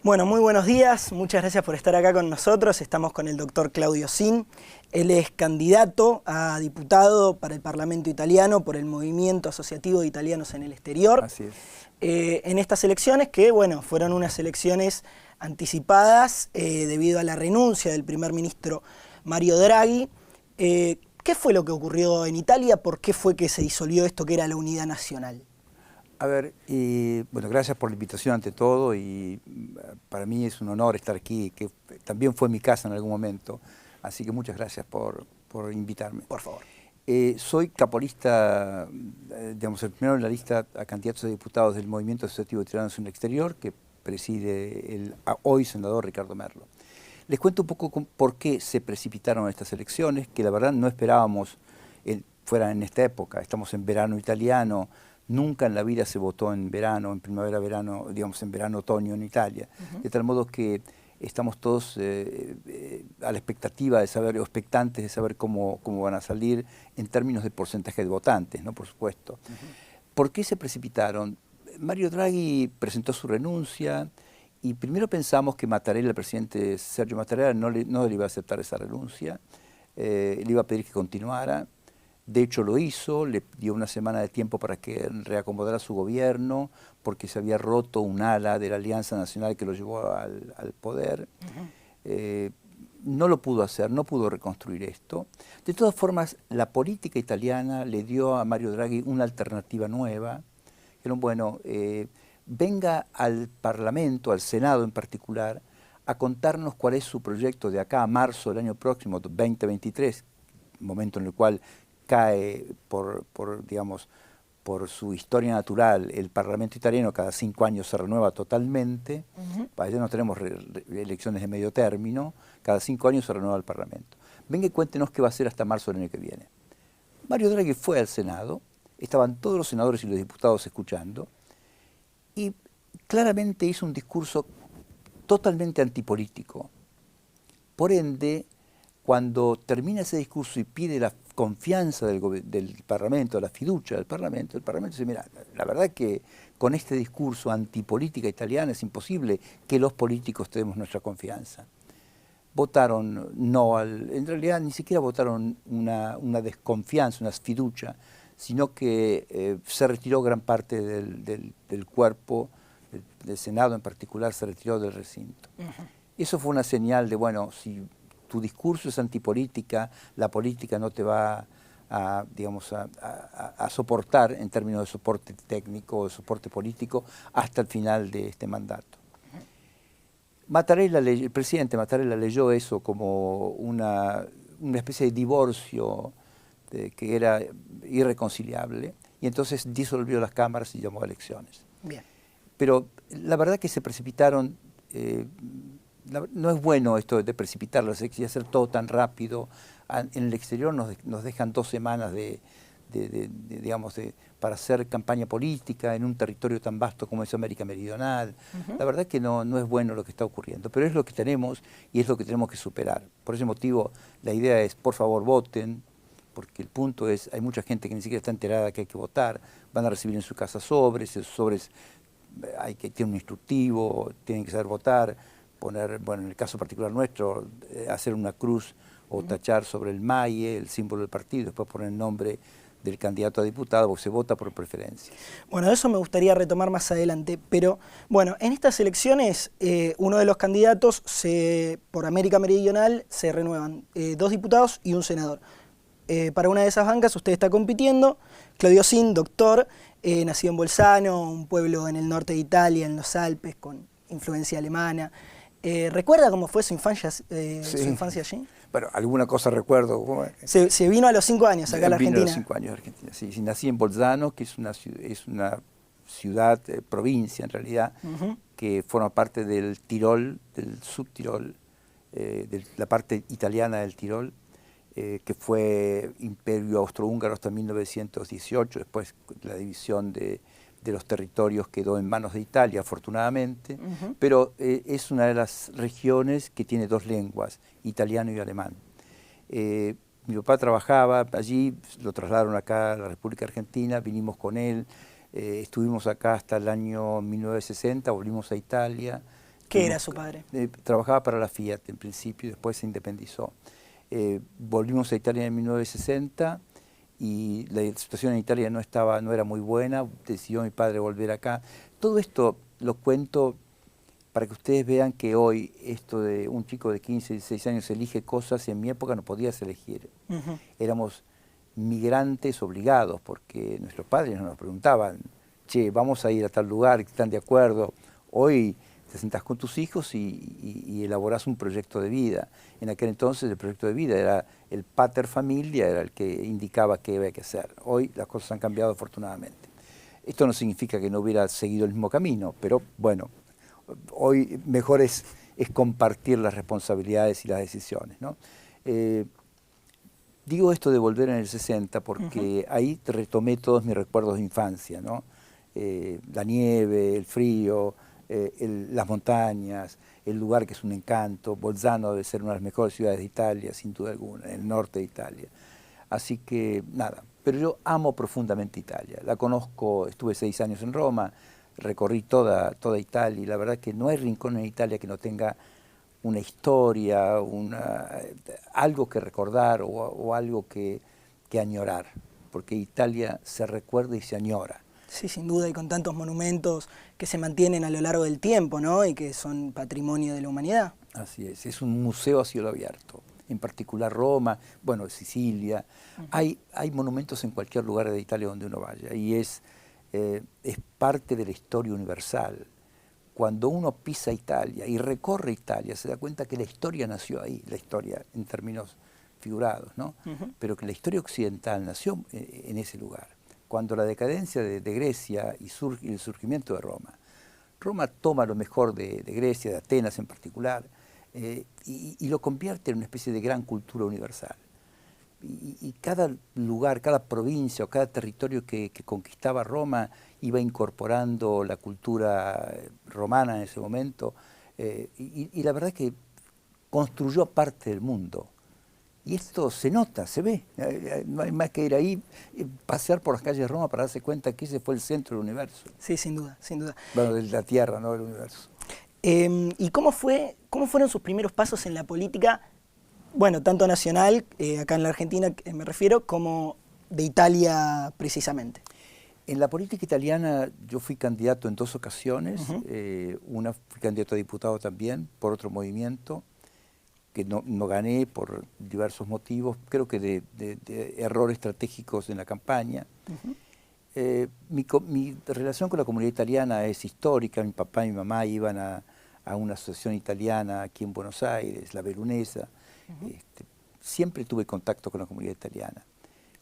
Bueno, muy buenos días, muchas gracias por estar acá con nosotros. Estamos con el doctor Claudio Sin. Él es candidato a diputado para el Parlamento italiano por el Movimiento Asociativo de Italianos en el Exterior. Así es. En estas elecciones que, bueno, fueron unas elecciones anticipadas debido a la renuncia del primer ministro Mario Draghi. ¿Qué fue lo que ocurrió en Italia? ¿Por qué fue que se disolvió esto que era la unidad nacional? A ver, bueno, gracias por la invitación ante todo y para mí es un honor estar aquí, que también fue mi casa en algún momento, así que muchas gracias por invitarme. Por favor. Soy capolista, digamos, el primero en la lista a candidatos a diputados del Movimiento Asociativo de Italianos en el Exterior, que preside el hoy senador Ricardo Merlo. Les cuento un poco por qué se precipitaron estas elecciones, que la verdad no esperábamos fueran en esta época. Estamos en verano italiano. Nunca en la vida se votó en verano, en primavera, verano, digamos en verano, otoño en Italia. De tal modo que estamos todos a la expectativa de saber, o expectantes de saber cómo van a salir en términos de porcentaje de votantes, ¿no? Por supuesto. ¿Por qué se precipitaron? Mario Draghi presentó su renuncia y primero pensamos que Mattarella, el presidente Sergio Mattarella, no le iba a aceptar esa renuncia, le iba a pedir que continuara. De hecho lo hizo, le dio una semana de tiempo para que reacomodara su gobierno, porque se había roto un ala de la Alianza Nacional que lo llevó al poder. No lo pudo hacer, no pudo reconstruir esto. De todas formas, la política italiana le dio a Mario Draghi una alternativa nueva. Dijeron, bueno, venga al Parlamento, al Senado en particular, a contarnos cuál es su proyecto de acá a marzo del año próximo, 2023, momento en el cual cae digamos, por su historia natural, el Parlamento italiano cada 5 años se renueva totalmente. Allá no tenemos elecciones de medio término, cada 5 años se renueva el Parlamento. Venga y cuéntenos qué va a hacer hasta marzo del año que viene. Mario Draghi fue al Senado, estaban todos los senadores y los diputados escuchando, y claramente hizo un discurso totalmente antipolítico. Por ende, cuando termina ese discurso y pide la confianza del Parlamento, la fiducia del Parlamento, el Parlamento dice, mira, la verdad que con este discurso antipolítica italiana es imposible que los políticos tenemos nuestra confianza. Votaron no, en realidad ni siquiera votaron una desconfianza, una fiducia, sino que se retiró gran parte del cuerpo, del Senado en particular, se retiró del recinto. Eso fue una señal de, bueno, si tu discurso es antipolítica, la política no te va digamos, a soportar en términos de soporte técnico o de soporte político hasta el final de este mandato. El presidente Mattarella leyó eso como una especie de divorcio que era irreconciliable y entonces disolvió las cámaras y llamó a elecciones. Bien. Pero la verdad que se precipitaron. No es bueno esto de precipitarlas y hacer todo tan rápido. En el exterior nos dejan 2 semanas digamos, para hacer campaña política en un territorio tan vasto como es América Meridional. La verdad que no es bueno lo que está ocurriendo, pero es lo que tenemos y es lo que tenemos que superar. Por ese motivo, la idea es, por favor, voten, porque el punto es, hay mucha gente que ni siquiera está enterada que hay que votar, van a recibir en su casa sobres, esos sobres tienen un instructivo, tienen que saber votar, poner, bueno, en el caso particular nuestro, hacer una cruz o tachar sobre el maille, el símbolo del partido, después poner el nombre del candidato a diputado, porque se vota por preferencia. Bueno, eso me gustaría retomar más adelante, pero bueno, en estas elecciones uno de los candidatos por América Meridional se renuevan 2 diputados y un senador. Para una de esas bancas usted está compitiendo, Claudio Sin, doctor, nacido en Bolzano, un pueblo en el norte de Italia, en los Alpes, con influencia alemana. ¿Recuerda cómo fue su infancia, Sí. su infancia allí? Bueno, alguna cosa recuerdo. Se vino a los 5 años acá a la Argentina. Vine a los 5 años a Argentina, sí. Nací en Bolzano, que es una ciudad, provincia en realidad, que forma parte del Tirol, del Subtirol, de la parte italiana del Tirol, que fue imperio austrohúngaro hasta 1918, después la división de los territorios quedó en manos de Italia, afortunadamente, pero es una de las regiones que tiene 2 lenguas, italiano y alemán. Mi papá trabajaba allí, lo trasladaron acá a la República Argentina, vinimos con él, estuvimos acá hasta el año 1960, volvimos a Italia, ¿Qué era su padre? Trabajaba para la Fiat en principio y después se independizó. Volvimos a Italia en 1960 y la situación en Italia no era muy buena, decidió mi padre volver acá. Todo esto lo cuento para que ustedes vean que hoy esto de un chico de 15, 16 años elige cosas, en mi época no podías elegir. Éramos migrantes obligados porque nuestros padres nos preguntaban, che, vamos a ir a tal lugar, ¿están de acuerdo? Hoy te sentás con tus hijos y elaborás un proyecto de vida. En aquel entonces el proyecto de vida era el pater familia, era el que indicaba qué había que hacer. Hoy las cosas han cambiado afortunadamente. Esto no significa que no hubiera seguido el mismo camino, pero bueno, hoy mejor es compartir las responsabilidades y las decisiones, ¿no? Digo esto de volver en el 60 porque ahí retomé todos mis recuerdos de infancia, ¿no? La nieve, el frío, las montañas, el lugar que es un encanto. Bolzano debe ser una de las mejores ciudades de Italia, sin duda alguna, en el norte de Italia. Así que nada, pero yo amo profundamente Italia. La conozco, estuve 6 años en Roma, recorrí toda Italia y la verdad que no hay rincón en Italia que no tenga una historia, algo que recordar o algo que añorar, porque Italia se recuerda y se añora. Sí, sin duda, y con tantos monumentos que se mantienen a lo largo del tiempo, ¿no? Y que son patrimonio de la humanidad. Así es un museo a cielo abierto, en particular Roma, bueno, Sicilia. Hay monumentos en cualquier lugar de Italia donde uno vaya y es parte de la historia universal. Cuando uno pisa Italia y recorre Italia, se da cuenta que la historia nació ahí, la historia en términos figurados, ¿no? Pero que la historia occidental nació en ese lugar. Cuando la decadencia de Grecia y el surgimiento de Roma, Roma toma lo mejor de Grecia, de Atenas en particular, y lo convierte en una especie de gran cultura universal. Y cada lugar, cada provincia o cada territorio que conquistaba Roma iba incorporando la cultura romana en ese momento, y la verdad es que construyó parte del mundo. Y esto se nota, se ve. No hay más que ir ahí, pasear por las calles de Roma para darse cuenta que ese fue el centro del universo. Sí, sin duda, sin duda. Bueno, de la Tierra, no del universo. ¿Y cómo fueron sus primeros pasos en la política? Bueno, tanto nacional, acá en la Argentina me refiero, como de Italia precisamente. En la política italiana yo fui candidato en 2 ocasiones. Una fui candidato a diputado también por otro movimiento, que no gané por diversos motivos, creo que de errores estratégicos en la campaña. Mi relación con la comunidad italiana es histórica. Mi papá y mi mamá iban a una asociación italiana aquí en Buenos Aires, la Veronesa. Siempre tuve contacto con la comunidad italiana.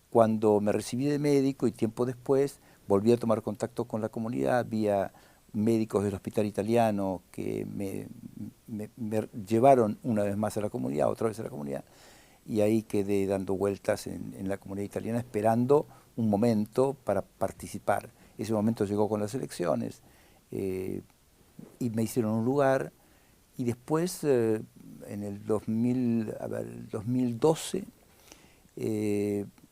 Cuando me recibí de médico y tiempo después volví a tomar contacto con la comunidad, había médicos del hospital italiano que me llevaron una vez más a la comunidad, otra vez a la comunidad, y ahí quedé dando vueltas en la comunidad italiana esperando un momento para participar. Ese momento llegó con las elecciones y me hicieron un lugar, y después en el 2012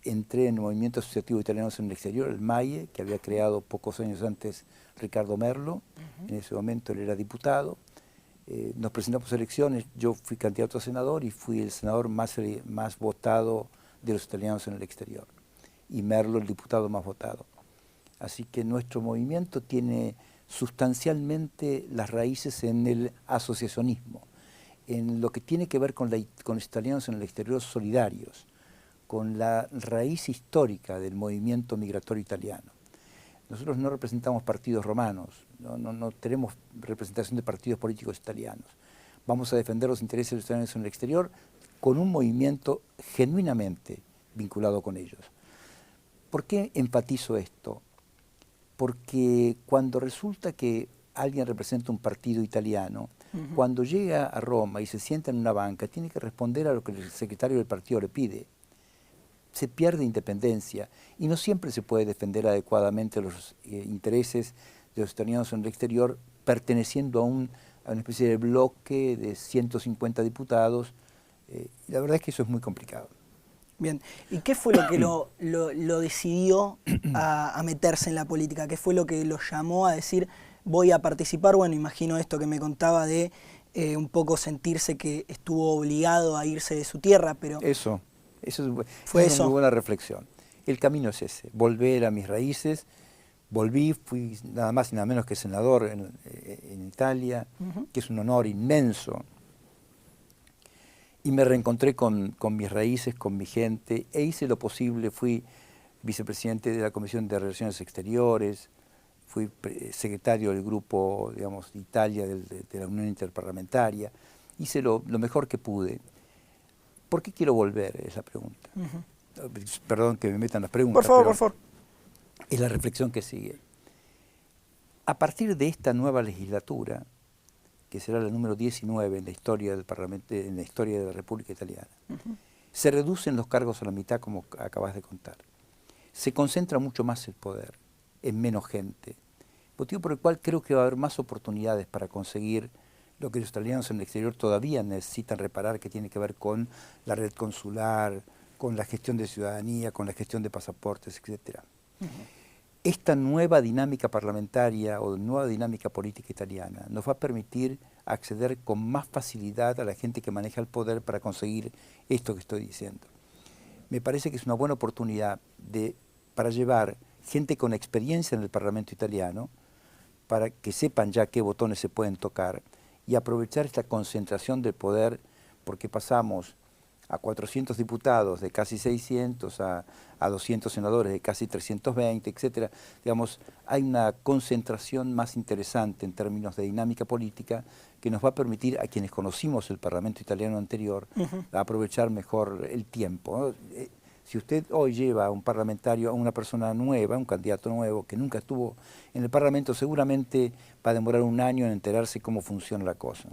entré en el Movimiento Asociativo Italianos en el Exterior, el MAIE, que había creado pocos años antes Riccardo Merlo. En ese momento él era diputado. Nos presentamos a elecciones, yo fui candidato a senador y fui el senador más votado de los italianos en el exterior, y Merlo el diputado más votado. Así que nuestro movimiento tiene sustancialmente las raíces en el asociacionismo, en lo que tiene que ver con los italianos en el exterior solidarios, con la raíz histórica del movimiento migratorio italiano. Nosotros no representamos partidos romanos, no tenemos representación de partidos políticos italianos. Vamos a defender los intereses de los italianos en el exterior con un movimiento genuinamente vinculado con ellos. ¿Por qué enfatizo esto? Porque cuando resulta que alguien representa un partido italiano, cuando llega a Roma y se sienta en una banca, tiene que responder a lo que el secretario del partido le pide. Se pierde independencia y no siempre se puede defender adecuadamente los intereses de los italianos en el exterior perteneciendo a una especie de bloque de 150 diputados. La verdad es que eso es muy complicado. Bien, ¿y qué fue lo que lo decidió a meterse en la política? ¿Qué fue lo que lo llamó a decir, voy a participar, bueno, imagino esto que me contaba de un poco sentirse que estuvo obligado a irse de su tierra, pero... Eso es una muy buena reflexión. El camino es ese, volver a mis raíces. Volví, fui nada más y nada menos que senador en Italia, que es un honor inmenso. Y me reencontré con mis raíces, con mi gente, e hice lo posible. Fui vicepresidente de la Comisión de Relaciones Exteriores, fui secretario del grupo, digamos, de Italia, de la Unión Interparlamentaria. Hice lo mejor que pude. ¿Por qué quiero volver? Es la pregunta. Perdón que me metan las preguntas. Por favor. Es la reflexión que sigue. A partir de esta nueva legislatura, que será la número 19 en la historia del Parlamento, en la historia de la República Italiana, se reducen los cargos a la mitad, como acabas de contar. Se concentra mucho más el poder en menos gente, motivo por el cual creo que va a haber más oportunidades para conseguir lo que los italianos en el exterior todavía necesitan reparar, que tiene que ver con la red consular, con la gestión de ciudadanía, con la gestión de pasaportes, etc. Esta nueva dinámica parlamentaria o nueva dinámica política italiana nos va a permitir acceder con más facilidad a la gente que maneja el poder para conseguir esto que estoy diciendo. Me parece que es una buena oportunidad para llevar gente con experiencia en el Parlamento italiano, para que sepan ya qué botones se pueden tocar y aprovechar esta concentración del poder, porque pasamos a 400 diputados de casi 600, a 200 senadores de casi 320, etcétera. Digamos, hay una concentración más interesante en términos de dinámica política que nos va a permitir a quienes conocimos el Parlamento italiano anterior aprovechar mejor el tiempo, ¿no? Si usted hoy lleva a un parlamentario, a una persona nueva, un candidato nuevo que nunca estuvo en el Parlamento, seguramente va a demorar un año en enterarse cómo funciona la cosa.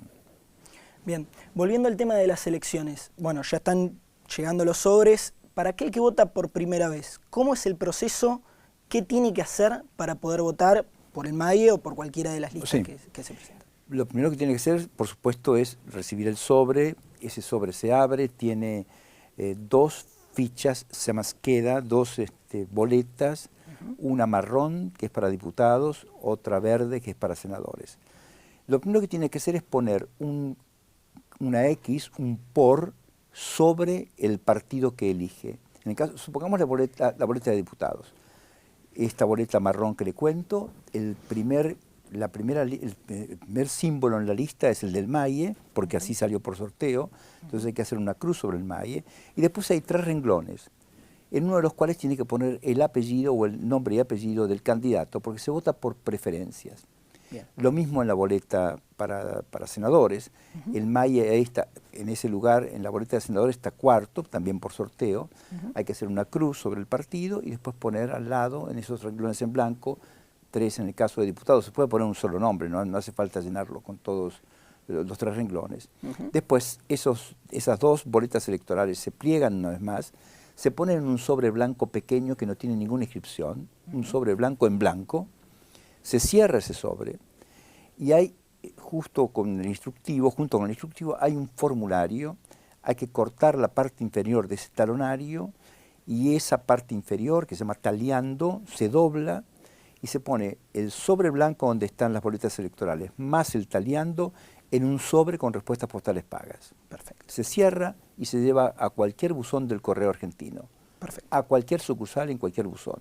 Bien, volviendo al tema de las elecciones, bueno, ya están llegando los sobres. Para aquel que vota por primera vez, ¿cómo es el proceso? ¿Qué tiene que hacer para poder votar por el MAIE o por cualquiera de las listas que se presentan? Lo primero que tiene que hacer, por supuesto, es recibir el sobre. Ese sobre se abre, tiene dos fichas, se llama scheda, dos boletas, una marrón, que es para diputados, otra verde, que es para senadores. Lo primero que tiene que hacer es poner una X, un por, sobre el partido que elige. En el caso, supongamos la boleta de diputados. Esta boleta marrón que le cuento, el primer símbolo en la lista es el del MAIE, porque así salió por sorteo, entonces hay que hacer una cruz sobre el MAIE, y después hay 3 renglones, en uno de los cuales tiene que poner el apellido o el nombre y apellido del candidato, porque se vota por preferencias. Bien. Lo mismo en la boleta para senadores. El MAIE está en ese lugar, en la boleta de senadores está cuarto, también por sorteo. Hay que hacer una cruz sobre el partido y después poner al lado, en esos renglones en blanco, 3 en el caso de diputados. Se puede poner un solo nombre, no hace falta llenarlo con todos los 3 renglones. Después esas 2 boletas electorales se pliegan una vez más, se ponen en un sobre blanco pequeño que no tiene ninguna inscripción, un sobre blanco en blanco. Se cierra ese sobre y hay, junto con el instructivo, hay un formulario. Hay que cortar la parte inferior de ese talonario y esa parte inferior, que se llama tagliando, se dobla y se pone el sobre blanco donde están las boletas electorales, más el tagliando en un sobre con respuestas postales pagas. Perfecto. Se cierra y se lleva a cualquier buzón del correo argentino. Perfecto. A cualquier sucursal en cualquier buzón.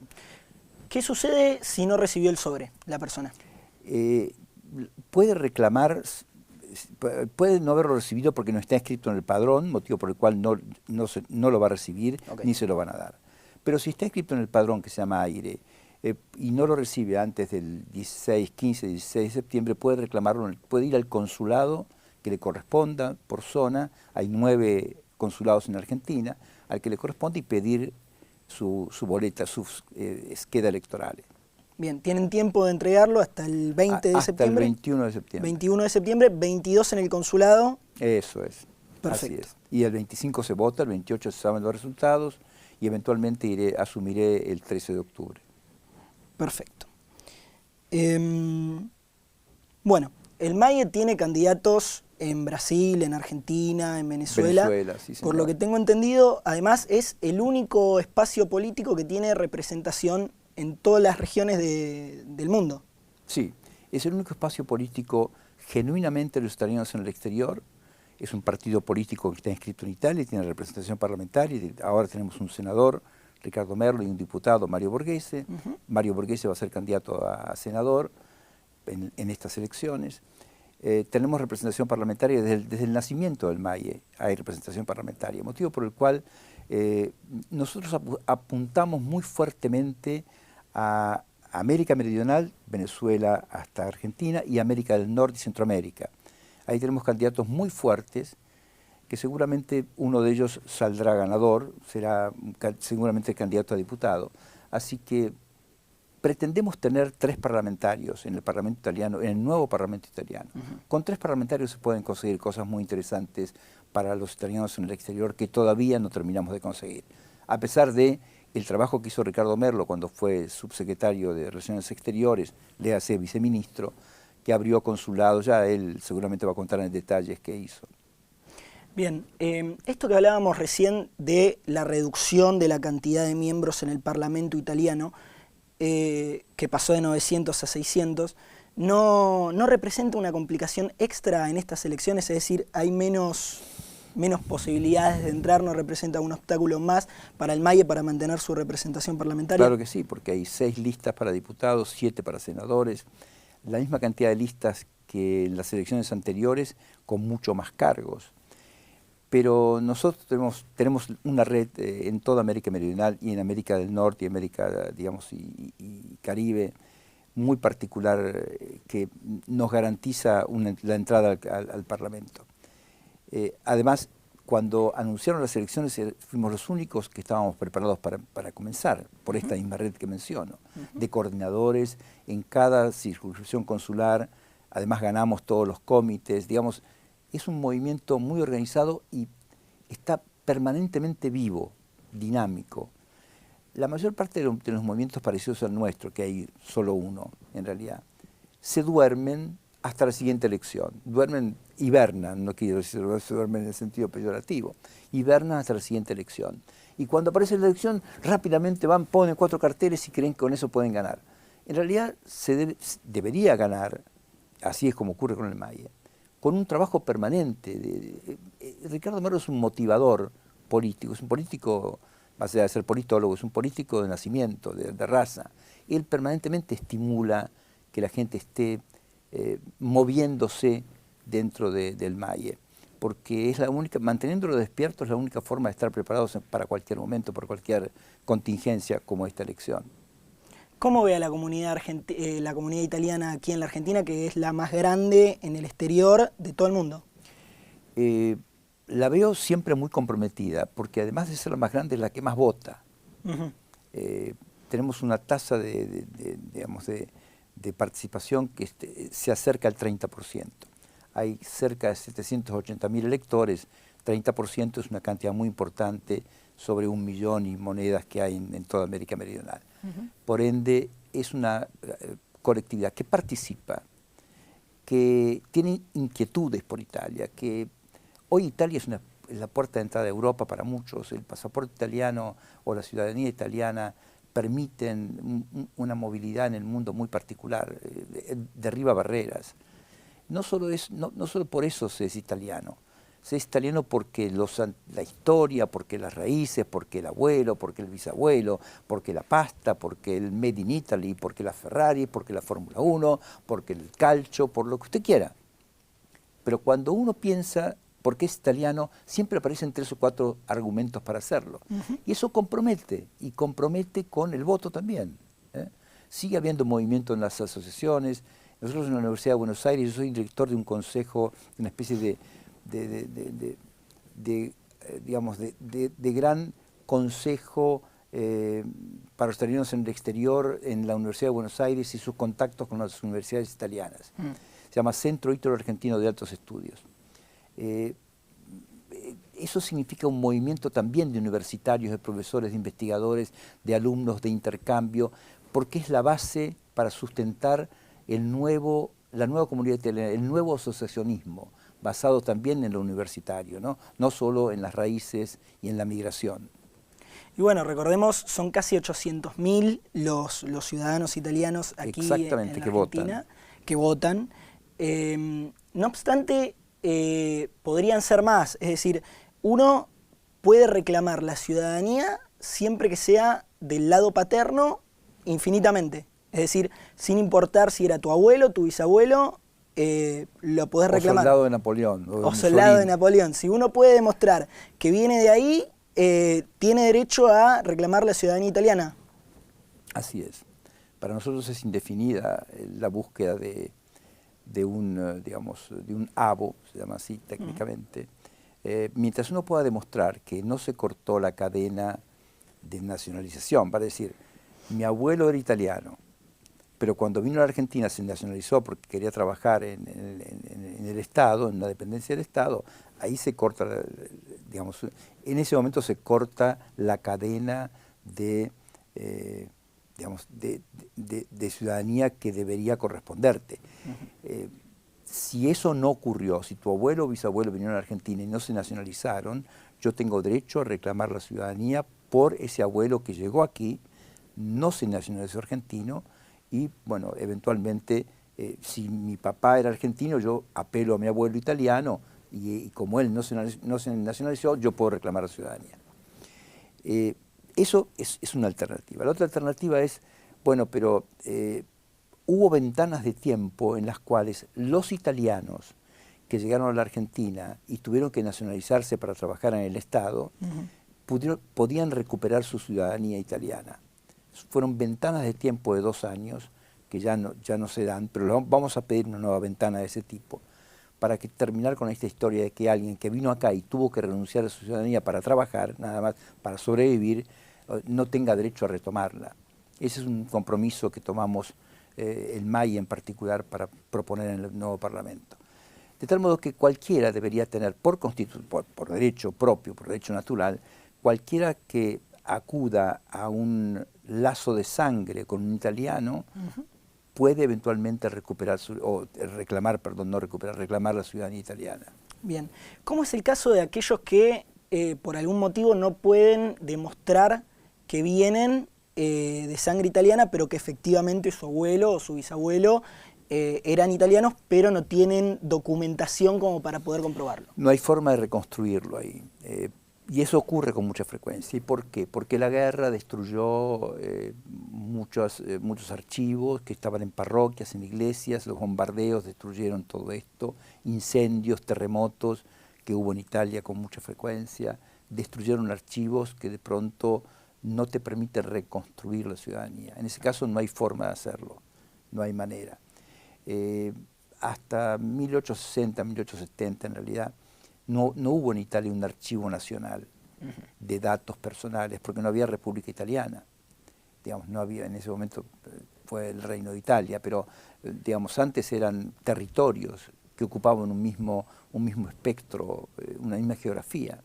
¿Qué sucede si no recibió el sobre la persona? Puede reclamar, puede no haberlo recibido porque no está inscrito en el padrón, motivo por el cual no lo va a recibir, ni se lo van a dar. Pero si está inscrito en el padrón, que se llama AIRE, y no lo recibe antes del 16, 15, 16 de septiembre, puede reclamarlo, puede ir al consulado que le corresponda por zona. Hay 9 consulados en Argentina, al que le corresponde, y pedir su boleta, sus scheda electorales. Bien, ¿tienen tiempo de entregarlo hasta el 20 de septiembre? Hasta el 21 de septiembre. 21 de septiembre, 22 en el consulado. Eso es. Perfecto. Así es. Y el 25 se vota, el 28 se saben los resultados y eventualmente asumiré el 13 de octubre. Perfecto. Bueno, el MAIE tiene candidatos en Brasil, en Argentina, en Venezuela. Sí, por lo que tengo entendido, además es el único espacio político que tiene representación en todas las regiones del mundo. Sí, Es el único espacio político genuinamente de los italianos en el exterior. Es un partido político que está inscrito en Italia, tiene representación parlamentaria. Ahora tenemos un senador, Riccardo Merlo, y un diputado, Mario Borghese. Mario Borghese va a ser candidato a senador en estas elecciones. Tenemos representación parlamentaria desde el nacimiento del MAIE, hay representación parlamentaria, motivo por el cual nosotros apuntamos muy fuertemente a América Meridional, Venezuela hasta Argentina, y América del Norte y Centroamérica. Ahí tenemos candidatos muy fuertes, que seguramente uno de ellos saldrá ganador, será seguramente candidato a diputado. Así que pretendemos tener 3 parlamentarios en el Parlamento italiano, en el nuevo Parlamento italiano. Con 3 parlamentarios se pueden conseguir cosas muy interesantes para los italianos en el exterior que todavía no terminamos de conseguir. A pesar de el trabajo que hizo Riccardo Merlo cuando fue subsecretario de Relaciones Exteriores, léase viceministro, que abrió consulados, ya él seguramente va a contar en detalles qué hizo. Bien, esto que hablábamos recién de la reducción de la cantidad de miembros en el Parlamento italiano, que pasó de 900 a 600, no representa una complicación extra en estas elecciones, es decir, hay menos posibilidades de entrar, no representa un obstáculo más para el MAIE para mantener su representación parlamentaria. Claro que sí, porque hay 6 listas para diputados, 7 para senadores, la misma cantidad de listas que en las elecciones anteriores, con mucho más cargos. Pero nosotros tenemos una red en toda América Meridional y en América del Norte y América, digamos, y Caribe, muy particular, que nos garantiza la entrada al Parlamento. Además, cuando anunciaron las elecciones, fuimos los únicos que estábamos preparados para comenzar, por esta misma red que menciono, de coordinadores en cada circunscripción consular. Además ganamos todos los comités, digamos, es un movimiento muy organizado y está permanentemente vivo, dinámico. La mayor parte de los movimientos parecidos al nuestro, que hay solo uno en realidad, se duermen hasta la siguiente elección. Hibernan, no quiero decir se duermen en el sentido peyorativo, hibernan hasta la siguiente elección. Y cuando aparece la elección, rápidamente ponen 4 carteles y creen que con eso pueden ganar. En realidad debería ganar, así es como ocurre con el MAIE, con un trabajo permanente. Riccardo Merlo es un motivador político, es un político, más allá de ser politólogo, es un político de nacimiento, de raza. Él permanentemente estimula que la gente esté moviéndose dentro del MAIE, porque es la única, manteniéndolo despierto es la única forma de estar preparados para cualquier momento, por cualquier contingencia como esta elección. ¿Cómo ve a la comunidad italiana aquí en la Argentina, que es la más grande en el exterior de todo el mundo? La veo siempre muy comprometida, porque además de ser la más grande es la que más vota. Tenemos una tasa digamos, de participación que se acerca al 30%. Hay cerca de 780.000 electores, 30% es una cantidad muy importante sobre 1 millón y monedas que hay en toda América Meridional. Por ende, es una colectividad que participa, que tiene inquietudes por Italia, que hoy Italia es la puerta de entrada a Europa para muchos. El pasaporte italiano o la ciudadanía italiana permiten una movilidad en el mundo muy particular, derriba barreras. No solo por eso se es italiano. Se es italiano porque la historia, porque las raíces, porque el abuelo, porque el bisabuelo, porque la pasta, porque el Made in Italy, porque la Ferrari, porque la Fórmula 1, porque el calcio, por lo que usted quiera. Pero cuando uno piensa por qué es italiano, siempre aparecen 3 o 4 argumentos para hacerlo. Y eso compromete, y compromete con el voto también. Sigue habiendo movimiento en las asociaciones. Nosotros en la Universidad de Buenos Aires, yo soy director de un consejo, de una especie de gran consejo para los italianos en el exterior en la Universidad de Buenos Aires y sus contactos con las universidades italianas. Se llama Centro Ítalo-Argentino de Altos Estudios. Eso significa un movimiento también de universitarios, de profesores, de investigadores, de alumnos, de intercambio, porque es la base para sustentar la nueva comunidad italiana, el nuevo asociacionismo, basado también en lo universitario, no solo en las raíces y en la migración. Y bueno, recordemos, son casi 800.000 los ciudadanos italianos aquí en la Argentina, que votan. No obstante, podrían ser más. Es decir, uno puede reclamar la ciudadanía siempre que sea del lado paterno infinitamente. Es decir, sin importar si era tu abuelo, tu bisabuelo, lo podés reclamar. O soldado de Napoleón. O soldado de Napoleón. Si uno puede demostrar que viene de ahí, tiene derecho a reclamar la ciudadanía italiana. Así es. Para nosotros es indefinida la búsqueda de un abo, se llama así técnicamente, mientras uno pueda demostrar que no se cortó la cadena de nacionalización, para decir, mi abuelo era italiano, pero cuando vino a la Argentina se nacionalizó porque quería trabajar en el Estado, en la dependencia del Estado, ahí se corta, digamos, en ese momento se corta la cadena de ciudadanía que debería corresponderte. Si eso no ocurrió, si tu abuelo o bisabuelo vinieron a la Argentina y no se nacionalizaron, yo tengo derecho a reclamar la ciudadanía por ese abuelo que llegó aquí, no se nacionalizó argentino, y bueno, eventualmente, si mi papá era argentino, yo apelo a mi abuelo italiano, y como él no se nacionalizó, yo puedo reclamar la ciudadanía. Eso es una alternativa. La otra alternativa es, bueno, pero hubo ventanas de tiempo en las cuales los italianos que llegaron a la Argentina y tuvieron que nacionalizarse para trabajar en el Estado, podían recuperar su ciudadanía italiana. Fueron ventanas de tiempo de 2 años, que ya no se dan, pero vamos a pedir una nueva ventana de ese tipo, para terminar con esta historia de que alguien que vino acá y tuvo que renunciar a su ciudadanía para trabajar, nada más para sobrevivir, no tenga derecho a retomarla. Ese es un compromiso que tomamos el MAI en particular para proponer en el nuevo Parlamento. De tal modo que cualquiera debería tener por derecho propio, por derecho natural, cualquiera que acuda a un lazo de sangre con un italiano, puede eventualmente reclamar la ciudadanía italiana. Bien. ¿Cómo es el caso de aquellos que por algún motivo no pueden demostrar que vienen de sangre italiana, pero que efectivamente su abuelo o su bisabuelo eran italianos, pero no tienen documentación como para poder comprobarlo? No hay forma de reconstruirlo ahí. Y eso ocurre con mucha frecuencia. ¿Y por qué? Porque la guerra destruyó muchos archivos que estaban en parroquias, en iglesias, los bombardeos destruyeron todo esto, incendios, terremotos que hubo en Italia con mucha frecuencia, destruyeron archivos que de pronto no te permiten reconstruir la ciudadanía. En ese caso no hay forma de hacerlo, no hay manera. Hasta 1860, 1870 en realidad, no hubo en Italia un archivo nacional de datos personales, porque no había República Italiana. Digamos, no había, en ese momento fue el Reino de Italia, pero digamos, antes eran territorios que ocupaban un mismo espectro, una misma geografía.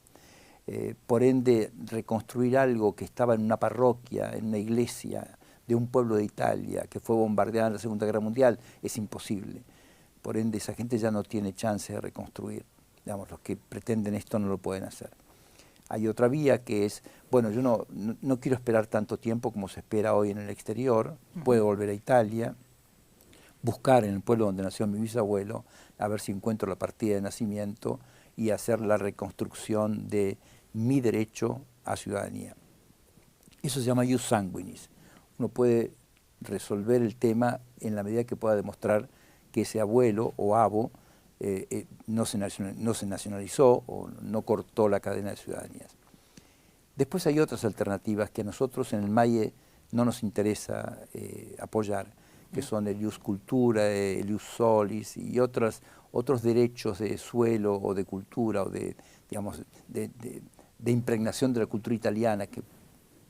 Por ende, reconstruir algo que estaba en una parroquia, en una iglesia de un pueblo de Italia que fue bombardeada en la Segunda Guerra Mundial es imposible. Por ende, esa gente ya no tiene chance de reconstruir. Digamos, los que pretenden esto no lo pueden hacer. Hay otra vía que es, bueno, yo no quiero esperar tanto tiempo como se espera hoy en el exterior, puedo volver a Italia, buscar en el pueblo donde nació mi bisabuelo, a ver si encuentro la partida de nacimiento y hacer la reconstrucción de mi derecho a ciudadanía. Eso se llama ius sanguinis. Uno puede resolver el tema en la medida que pueda demostrar que ese abuelo o abo no se nacionalizó o no cortó la cadena de ciudadanías. Después hay otras alternativas que a nosotros en el MAIE no nos interesa apoyar, que son el ius cultura, el ius solis y otros derechos de suelo o de cultura o de impregnación de la cultura italiana que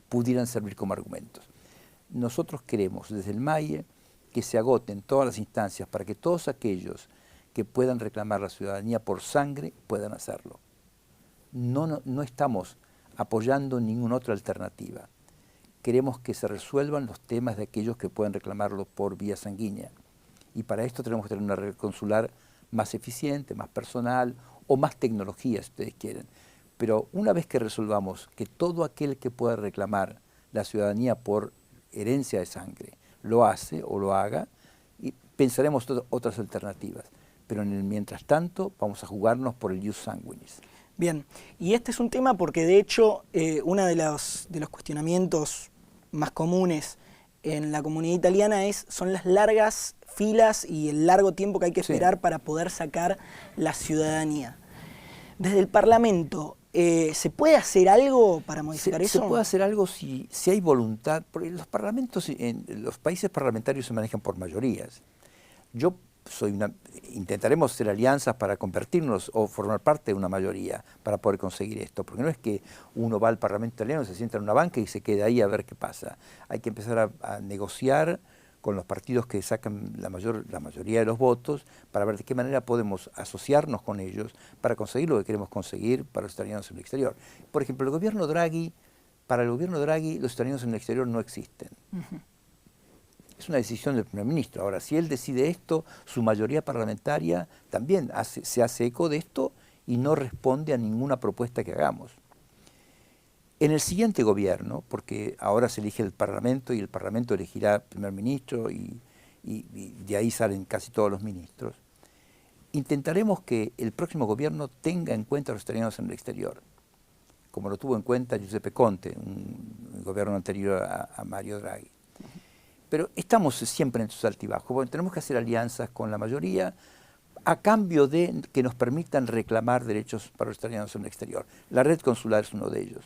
pudieran servir como argumentos. Nosotros queremos desde el MAIE que se agoten todas las instancias para que todos aquellos que puedan reclamar la ciudadanía por sangre puedan hacerlo. No estamos apoyando ninguna otra alternativa. Queremos que se resuelvan los temas de aquellos que pueden reclamarlo por vía sanguínea. Y para esto tenemos que tener una red consular más eficiente, más personal o más tecnología, si ustedes quieren. Pero una vez que resolvamos que todo aquel que pueda reclamar la ciudadanía por herencia de sangre lo hace o lo haga, pensaremos otras alternativas. Pero en el mientras tanto vamos a jugarnos por el ius sanguinis. Bien, y este es un tema porque de hecho uno de los cuestionamientos más comunes en la comunidad italiana son las largas filas y el largo tiempo que hay que esperar para poder sacar la ciudadanía. Desde el Parlamento, ¿se puede hacer algo para modificar eso? Se puede hacer algo si hay voluntad, porque los parlamentos, los países parlamentarios se manejan por mayorías. Intentaremos hacer alianzas para convertirnos o formar parte de una mayoría para poder conseguir esto, porque no es que uno va al Parlamento italiano, se sienta en una banca y se queda ahí a ver qué pasa. Hay que empezar a negociar con los partidos que sacan la mayoría de los votos para ver de qué manera podemos asociarnos con ellos para conseguir lo que queremos conseguir para los italianos en el exterior. Por ejemplo, para el gobierno Draghi los italianos en el exterior no existen. Es una decisión del primer ministro. Ahora, si él decide esto, su mayoría parlamentaria también se hace eco de esto y no responde a ninguna propuesta que hagamos. En el siguiente gobierno, porque ahora se elige el Parlamento y el Parlamento elegirá primer ministro y de ahí salen casi todos los ministros, intentaremos que el próximo gobierno tenga en cuenta a los italianos en el exterior, como lo tuvo en cuenta Giuseppe Conte, un gobierno anterior a Mario Draghi. Pero estamos siempre en estos altibajos. Bueno, tenemos que hacer alianzas con la mayoría a cambio de que nos permitan reclamar derechos para los italianos en el exterior. La red consular es uno de ellos.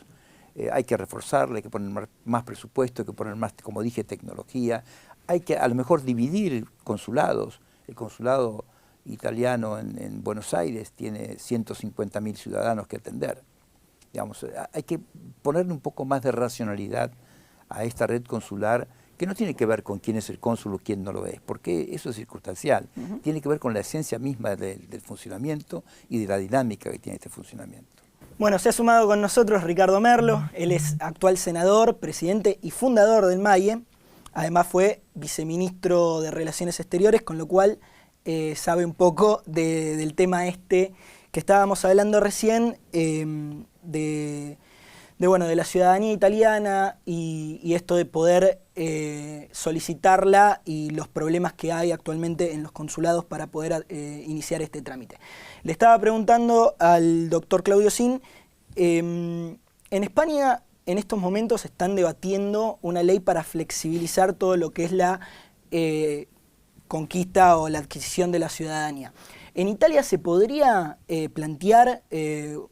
Hay que reforzarla, hay que poner más presupuesto, hay que poner más, como dije, tecnología. Hay que a lo mejor dividir consulados. El consulado italiano en Buenos Aires tiene 150.000 ciudadanos que atender. Digamos, hay que ponerle un poco más de racionalidad a esta red consular, que no tiene que ver con quién es el cónsul o quién no lo es, porque eso es circunstancial. Tiene que ver con la esencia misma del funcionamiento y de la dinámica que tiene este funcionamiento. Bueno, se ha sumado con nosotros Ricardo Merlo. Él es actual senador, presidente y fundador del MAIE. Además fue viceministro de Relaciones Exteriores, con lo cual sabe un poco del tema que estábamos hablando recién, de la ciudadanía italiana y esto de poder solicitarla y los problemas que hay actualmente en los consulados para poder iniciar este trámite. Le estaba preguntando al doctor Claudio Sin, en España en estos momentos están debatiendo una ley para flexibilizar todo lo que es la conquista o la adquisición de la ciudadanía. ¿En Italia se podría plantear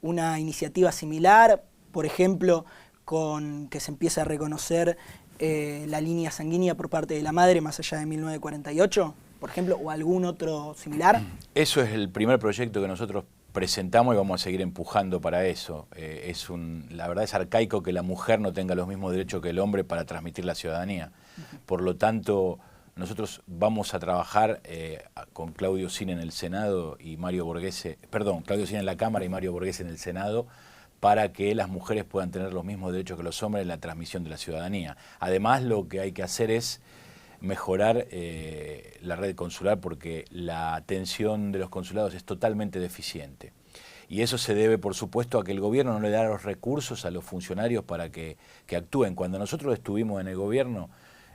una iniciativa similar? Por ejemplo, con que se empiece a reconocer la línea sanguínea por parte de la madre más allá de 1948, por ejemplo, o algún otro similar. Eso es el primer proyecto que nosotros presentamos y vamos a seguir empujando para eso. La verdad es arcaico que la mujer no tenga los mismos derechos que el hombre para transmitir la ciudadanía. Por lo tanto, nosotros vamos a trabajar con Claudio Sin en el Senado y Mario Borghese, Claudio Sin en la Cámara y Mario Borghese en el Senado, para que las mujeres puedan tener los mismos derechos que los hombres en la transmisión de la ciudadanía. Además, lo que hay que hacer es mejorar la red consular, porque la atención de los consulados es totalmente deficiente. Y eso se debe, por supuesto, a que el gobierno no le da los recursos a los funcionarios para que actúen. Cuando nosotros estuvimos en el gobierno,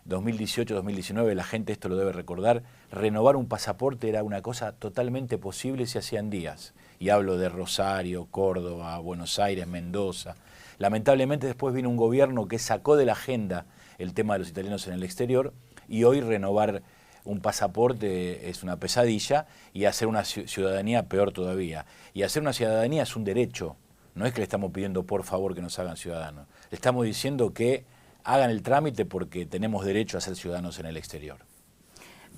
2018-2019, la gente esto lo debe recordar, renovar un pasaporte era una cosa totalmente posible si hacían días. Y hablo de Rosario, Córdoba, Buenos Aires, Mendoza. Lamentablemente después vino un gobierno que sacó de la agenda el tema de los italianos en el exterior, y hoy renovar un pasaporte es una pesadilla, y hacer una ciudadanía peor todavía. Y hacer una ciudadanía es un derecho, no es que le estamos pidiendo por favor que nos hagan ciudadanos. Le estamos diciendo que hagan el trámite porque tenemos derecho a ser ciudadanos en el exterior.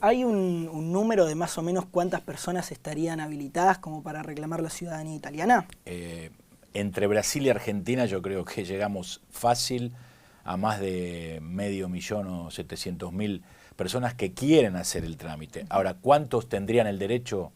¿Hay un número de más o menos cuántas personas estarían habilitadas como para reclamar la ciudadanía italiana? Entre Brasil y Argentina yo creo que llegamos fácil a más de 500.000 o 700.000 personas que quieren hacer el trámite. Ahora, ¿cuántos tendrían el derecho?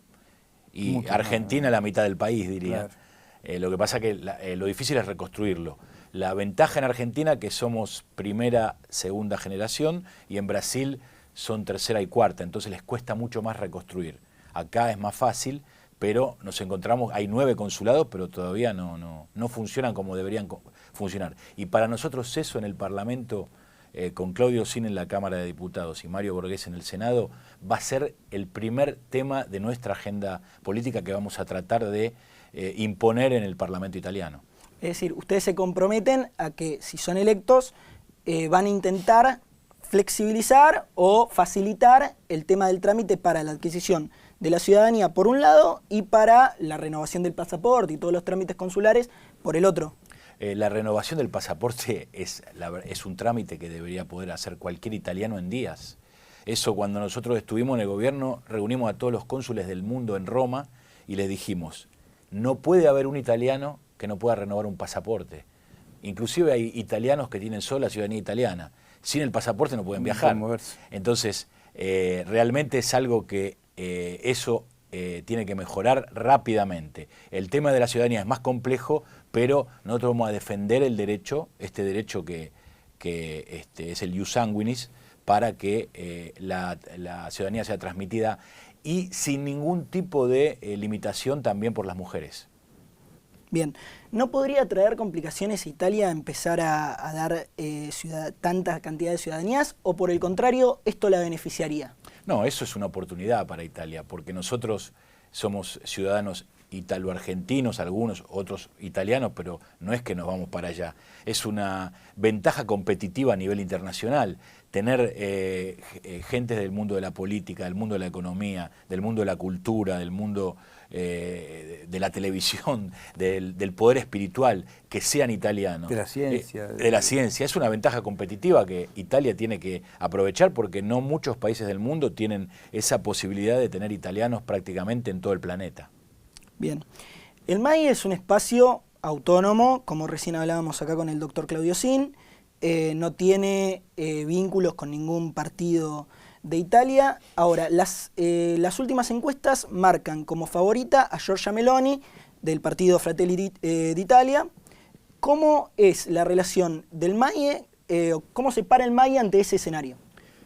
Y mucho, Argentina, la mitad del país, diría. Claro. Lo que pasa que lo difícil es reconstruirlo. La ventaja en Argentina es que somos primera, segunda generación, y en Brasil son tercera y cuarta, entonces les cuesta mucho más reconstruir. Acá es más fácil, pero nos encontramos, hay 9 consulados, pero todavía no funcionan como deberían funcionar. Y para nosotros eso en el Parlamento con Claudio Zin en la Cámara de Diputados y Mario Borghese en el Senado, va a ser el primer tema de nuestra agenda política que vamos a tratar de imponer en el Parlamento italiano. Es decir, ustedes se comprometen a que si son electos van a intentar flexibilizar o facilitar el tema del trámite para la adquisición de la ciudadanía por un lado y para la renovación del pasaporte y todos los trámites consulares por el otro. La renovación del pasaporte es un trámite que debería poder hacer cualquier italiano en días. Eso, cuando nosotros estuvimos en el gobierno, reunimos a todos los cónsules del mundo en Roma y les dijimos, no puede haber un italiano que no pueda renovar un pasaporte. Inclusive hay italianos que tienen solo la ciudadanía italiana. Sin el pasaporte no pueden viajar. Entonces, realmente es algo que eso tiene que mejorar rápidamente. El tema de la ciudadanía es más complejo, pero nosotros vamos a defender el derecho, este derecho que es el ius sanguinis, para que la ciudadanía sea transmitida y sin ningún tipo de limitación también por las mujeres. Bien, ¿no podría traer complicaciones a Italia empezar a dar tanta cantidad de ciudadanías o por el contrario esto la beneficiaría? No, eso es una oportunidad para Italia, porque nosotros somos ciudadanos italo-argentinos, algunos, otros italianos, pero no es que nos vamos para allá. Es una ventaja competitiva a nivel internacional, tener gente del mundo de la política, del mundo de la economía, del mundo de la cultura, del mundo de la televisión, del poder espiritual, que sean italianos. De la ciencia. De la ciencia. Es una ventaja competitiva que Italia tiene que aprovechar porque no muchos países del mundo tienen esa posibilidad de tener italianos prácticamente en todo el planeta. Bien. El MAI es un espacio autónomo, como recién hablábamos acá con el doctor Claudio Zin, no tiene vínculos con ningún partido de Italia. Ahora, las últimas encuestas marcan como favorita a Giorgia Meloni, del partido Fratelli d'Italia. ¿Cómo es la relación del MAIE, cómo se para el MAIE ante ese escenario?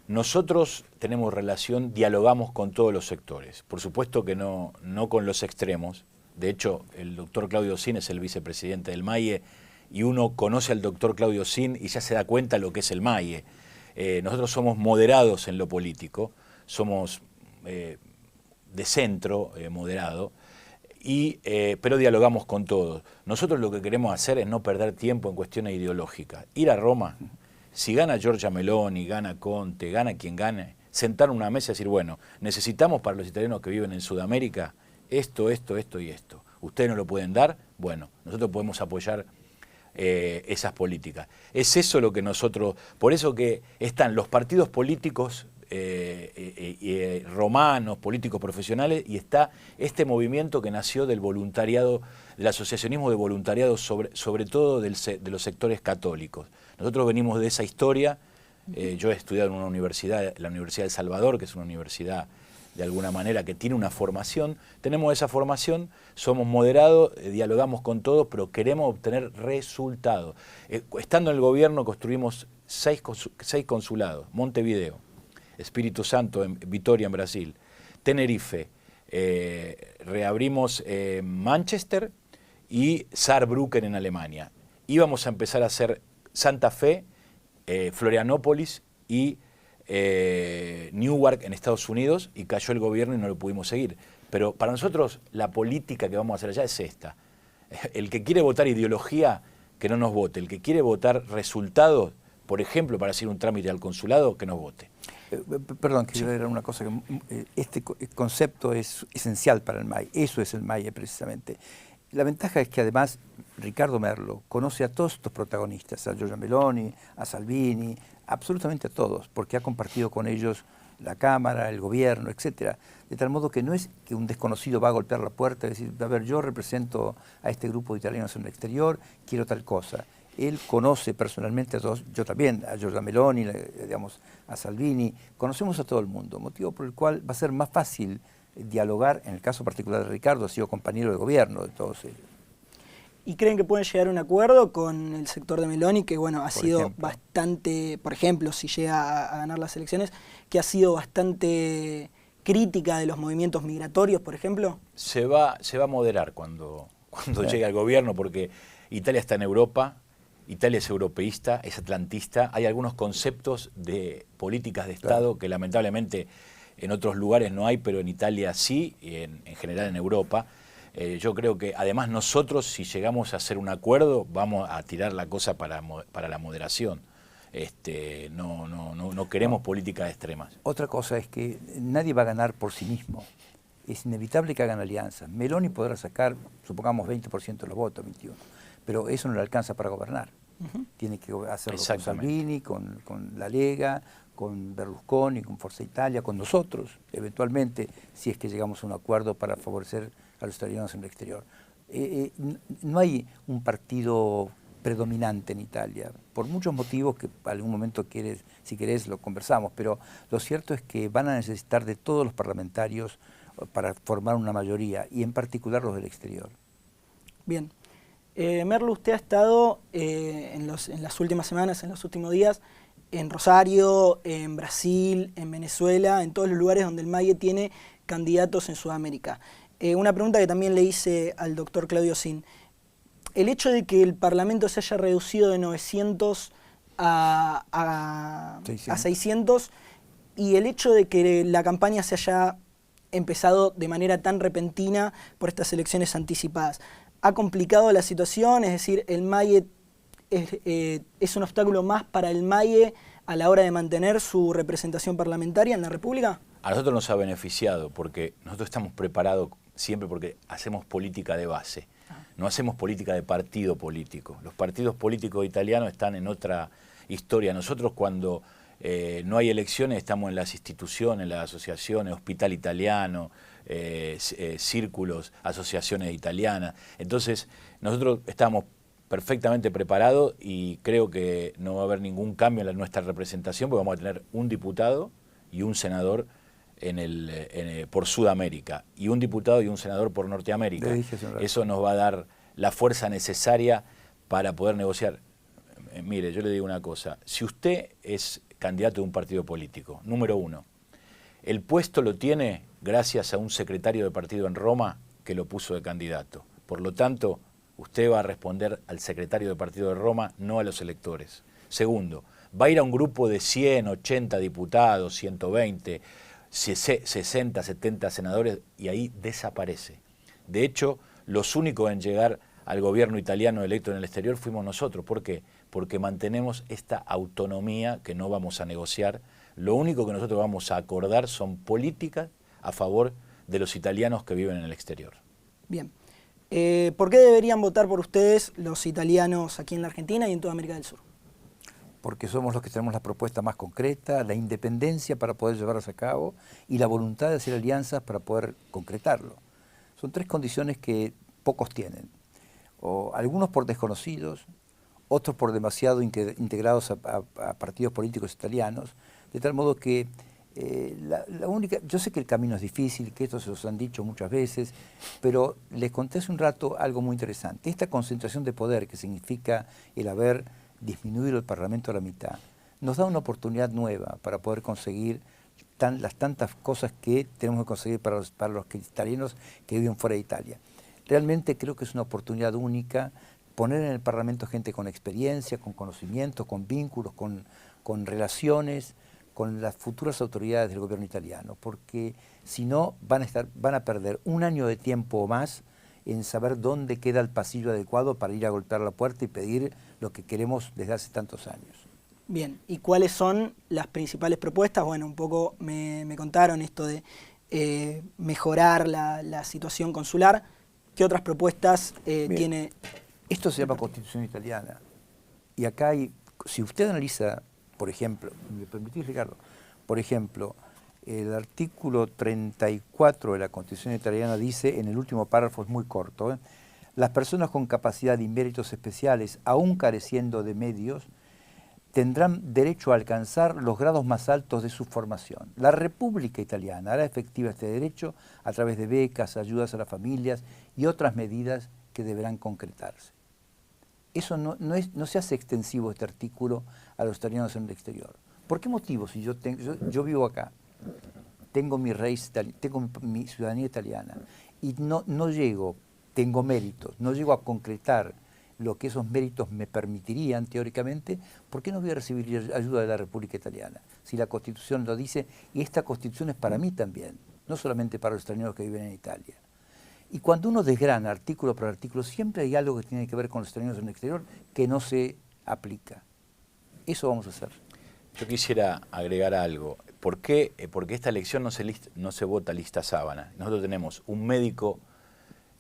Nosotros tenemos relación, dialogamos con todos los sectores. Por supuesto que no con los extremos. De hecho, el doctor Claudio Zin es el vicepresidente del MAIE y uno conoce al doctor Claudio Zin y ya se da cuenta lo que es el MAIE. Nosotros somos moderados en lo político, somos de centro, moderado, pero dialogamos con todos. Nosotros lo que queremos hacer es no perder tiempo en cuestiones ideológicas. Ir a Roma, si gana Giorgia Meloni, gana Conte, gana quien gane, sentar en una mesa y decir, bueno, necesitamos para los italianos que viven en Sudamérica esto, esto, esto y esto. Ustedes no lo pueden dar, bueno, nosotros podemos apoyar esas políticas. Es eso lo que nosotros, por eso que están los partidos políticos romanos, políticos profesionales, y está este movimiento que nació del voluntariado, del asociacionismo de voluntariado, sobre todo de los sectores católicos. Nosotros venimos de esa historia. Yo he estudiado en una universidad, la Universidad de El Salvador, que es una universidad de alguna manera que tiene una formación. Tenemos esa formación, somos moderados, dialogamos con todos, pero queremos obtener resultados. Estando en el gobierno construimos 6 consulados, Montevideo, Espíritu Santo en Vitoria en Brasil, Tenerife, reabrimos Manchester y Saarbrücken en Alemania. Íbamos a empezar a hacer Santa Fe, Florianópolis y Newark en Estados Unidos, y cayó el gobierno y no lo pudimos seguir. Pero para nosotros la política que vamos a hacer allá es esta. El que quiere votar ideología, que no nos vote. El que quiere votar resultados, por ejemplo, para hacer un trámite al consulado, que nos vote. Perdón, quiero agregar una cosa. Este concepto es esencial para el MAI. Eso es el MAI precisamente. La ventaja es que además Ricardo Merlo conoce a todos estos protagonistas, a Giorgia Meloni, a Salvini, absolutamente a todos, porque ha compartido con ellos la Cámara, el gobierno, etcétera. De tal modo que no es que un desconocido va a golpear la puerta y decir, a ver, yo represento a este grupo de italianos en el exterior, quiero tal cosa. Él conoce personalmente a todos, yo también, a Giorgia Meloni, digamos, a Salvini, conocemos a todo el mundo, motivo por el cual va a ser más fácil dialogar. En el caso particular de Ricardo, ha sido compañero de gobierno de todos ellos. ¿Y creen que pueden llegar a un acuerdo con el sector de Meloni, que bueno, ha sido bastante, por ejemplo, si llega a ganar las elecciones, que ha sido bastante crítica de los movimientos migratorios, por ejemplo? Se va a moderar cuando llegue al gobierno, porque Italia está en Europa Italia es europeísta, es atlantista, hay algunos conceptos de políticas de Estado que lamentablemente en otros lugares no hay, pero en Italia sí, y en general en Europa. Yo creo que además nosotros, si llegamos a hacer un acuerdo, vamos a tirar la cosa para la moderación. No queremos políticas extremas. Otra cosa es que nadie va a ganar por sí mismo. Es inevitable que hagan alianzas. Meloni podrá sacar, supongamos, 20% de los votos, 21%, pero eso no le alcanza para gobernar. Tiene que hacerlo con Salvini, con la Lega, con Berlusconi, con Forza Italia, con nosotros, eventualmente, si es que llegamos a un acuerdo para favorecer a los italianos en el exterior. No hay un partido predominante en Italia, por muchos motivos que algún momento si querés lo conversamos, pero lo cierto es que van a necesitar de todos los parlamentarios para formar una mayoría, y en particular los del exterior. Bien. Merlo, usted ha estado en las últimas semanas, en los últimos días, en Rosario, en Brasil, en Venezuela, en todos los lugares donde el MAIE tiene candidatos en Sudamérica. Una pregunta que también le hice al doctor Claudio Sin. El hecho de que el Parlamento se haya reducido de 900 a 600 y el hecho de que la campaña se haya empezado de manera tan repentina por estas elecciones anticipadas, ¿ha complicado la situación? Es decir, el MAIE es un obstáculo más para el MAIE a la hora de mantener su representación parlamentaria en la República. A nosotros nos ha beneficiado porque nosotros estamos preparados siempre porque hacemos política de base. No hacemos política de partido político. Los partidos políticos italianos están en otra historia. Nosotros cuando no hay elecciones estamos en las instituciones, en las asociaciones, Hospital Italiano, círculos, asociaciones italianas. Entonces nosotros estamos perfectamente preparados y creo que no va a haber ningún cambio en nuestra representación porque vamos a tener un diputado y un senador por Sudamérica y un diputado y un senador por Norteamérica. Eso nos va a dar la fuerza necesaria para poder negociar. Mire, yo le digo una cosa, si usted es candidato de un partido político, número uno, el puesto lo tiene gracias a un secretario de partido en Roma que lo puso de candidato. Por lo tanto, usted va a responder al secretario de partido de Roma, no a los electores. Segundo, va a ir a un grupo de 100, 80 diputados, 120, 60, 70 senadores y ahí desaparece. De hecho, los únicos en llegar al gobierno italiano electo en el exterior fuimos nosotros. ¿Por qué? Porque mantenemos esta autonomía que no vamos a negociar. Lo único que nosotros vamos a acordar son políticas a favor de los italianos que viven en el exterior. Bien. ¿Por qué deberían votar por ustedes los italianos aquí en la Argentina y en toda América del Sur? Porque somos los que tenemos la propuesta más concreta, la independencia para poder llevarlas a cabo y la voluntad de hacer alianzas para poder concretarlo. Son tres condiciones que pocos tienen, o algunos por desconocidos, otros por demasiado integrados a partidos políticos italianos, de tal modo que la única, yo sé que el camino es difícil, que esto se los han dicho muchas veces, pero les conté hace un rato algo muy interesante. Esta concentración de poder, que significa el haber disminuido el Parlamento a la mitad, nos da una oportunidad nueva para poder conseguir las tantas cosas que tenemos que conseguir para los italianos que viven fuera de Italia. Realmente creo que es una oportunidad única poner en el Parlamento gente con experiencia, con conocimientos, con vínculos, con relaciones, con las futuras autoridades del gobierno italiano, porque si no van a perder un año de tiempo o más en saber dónde queda el pasillo adecuado para ir a golpear la puerta y pedir lo que queremos desde hace tantos años. Bien, ¿y cuáles son las principales propuestas? Bueno, un poco me contaron esto de mejorar la situación consular. ¿Qué otras propuestas tiene? Esto se llama Constitución italiana. Y acá hay, si usted analiza, por ejemplo, ¿me permitís, Ricardo? Por ejemplo, el artículo 34 de la Constitución italiana dice, en el último párrafo, es muy corto, las personas con capacidad y méritos especiales, aún careciendo de medios, tendrán derecho a alcanzar los grados más altos de su formación. La República Italiana hará efectiva este derecho a través de becas, ayudas a las familias y otras medidas que deberán concretarse. Eso no se hace extensivo este artículo a los italianos en el exterior. ¿Por qué motivo? Si yo vivo acá, tengo mi ciudadanía italiana y no llego, tengo méritos, no llego a concretar lo que esos méritos me permitirían teóricamente, ¿por qué no voy a recibir ayuda de la República Italiana? Si la Constitución lo dice, y esta Constitución es para mí también, no solamente para los extranjeros que viven en Italia. Y cuando uno desgrana artículo por artículo, siempre hay algo que tiene que ver con los extranjeros en el exterior que no se aplica. Eso vamos a hacer. Yo quisiera agregar algo. ¿Por qué? Porque esta elección no se vota lista sábana. Nosotros tenemos un médico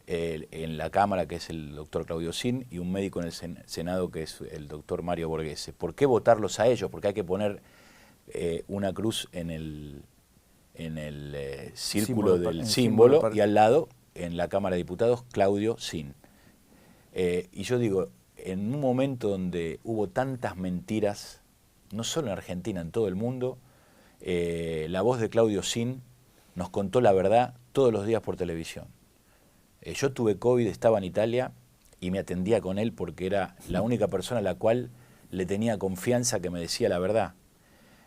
en la Cámara, que es el doctor Claudio Sin, y un médico en el Senado, que es el doctor Mario Borghese. ¿Por qué votarlos a ellos? Porque hay que poner una cruz en el círculo del símbolo y al lado, en la Cámara de Diputados, Claudio Sin. Y yo digo, en un momento donde hubo tantas mentiras, no solo en Argentina, en todo el mundo, la voz de Claudio Sin nos contó la verdad todos los días por televisión. Yo tuve COVID, estaba en Italia y me atendía con él porque era la única persona a la cual le tenía confianza que me decía la verdad.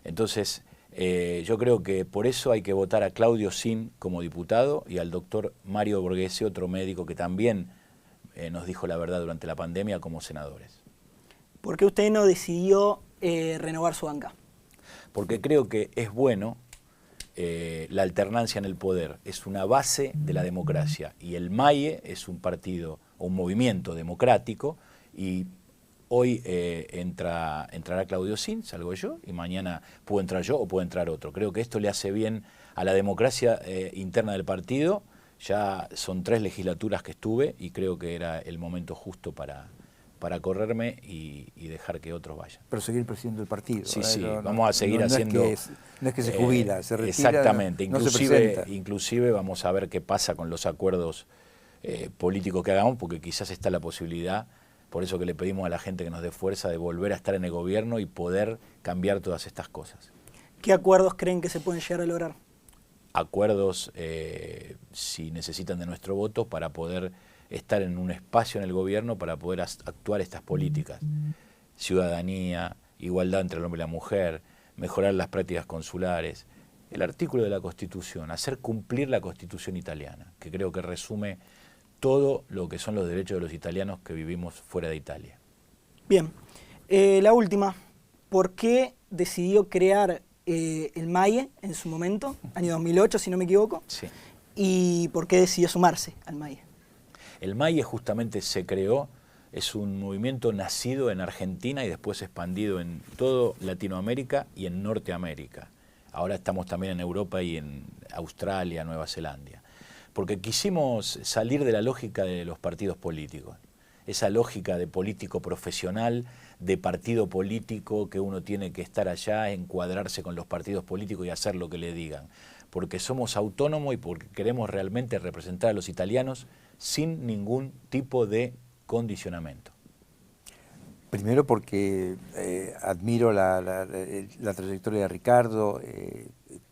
Entonces, yo creo que por eso hay que votar a Claudio Sin como diputado y al doctor Mario Borghese, otro médico que también nos dijo la verdad durante la pandemia, como senadores. ¿Por qué usted no decidió renovar su banca? Porque creo que es bueno la alternancia en el poder, es una base de la democracia, y el MAIE es un partido o un movimiento democrático, y hoy entrará Claudio Sin, salgo yo, y mañana puedo entrar yo o puede entrar otro. Creo que esto le hace bien a la democracia interna del partido. Ya son 3 legislaturas que estuve y creo que era el momento justo para correrme y dejar que otros vayan. Pero seguir presidiendo el partido. Sí, sí, vamos a seguir haciendo... No es que se jubila, se retira. Exactamente, no se presenta. Inclusive vamos a ver qué pasa con los acuerdos políticos que hagamos, porque quizás está la posibilidad, por eso que le pedimos a la gente que nos dé fuerza, de volver a estar en el gobierno y poder cambiar todas estas cosas. ¿Qué acuerdos creen que se pueden llegar a lograr? Acuerdos, si necesitan de nuestro voto, para poder estar en un espacio en el gobierno, para poder actuar estas políticas. Ciudadanía, igualdad entre el hombre y la mujer, mejorar las prácticas consulares, el artículo de la Constitución, hacer cumplir la Constitución italiana, que creo que resume todo lo que son los derechos de los italianos que vivimos fuera de Italia. Bien, la última, ¿por qué decidió crear el MAIE en su momento, año 2008 si no me equivoco? Sí. ¿Y por qué decidió sumarse al MAIE? El MAIE justamente se creó, es un movimiento nacido en Argentina y después expandido en toda Latinoamérica y en Norteamérica. Ahora estamos también en Europa y en Australia, Nueva Zelanda. Porque quisimos salir de la lógica de los partidos políticos, esa lógica de político profesional, de partido político, que uno tiene que estar allá, encuadrarse con los partidos políticos y hacer lo que le digan. Porque somos autónomos y porque queremos realmente representar a los italianos sin ningún tipo de condicionamiento. Primero porque admiro la trayectoria de Ricardo,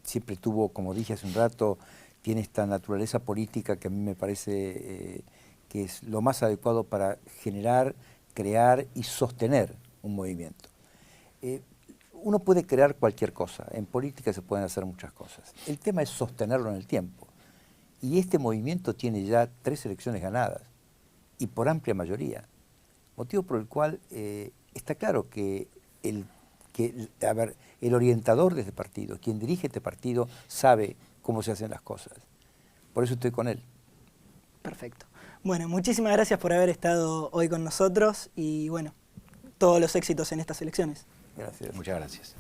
siempre tuvo, como dije hace un rato, tiene esta naturaleza política que a mí me parece que es lo más adecuado para generar, crear y sostener un movimiento. Uno puede crear cualquier cosa, en política se pueden hacer muchas cosas. El tema es sostenerlo en el tiempo. Y este movimiento tiene ya 3 elecciones ganadas, y por amplia mayoría. Motivo por el cual está claro que el orientador de este partido, quien dirige este partido, sabe cómo se hacen las cosas. Por eso estoy con él. Perfecto. Bueno, muchísimas gracias por haber estado hoy con nosotros y bueno, todos los éxitos en estas elecciones. Gracias. Muchas gracias.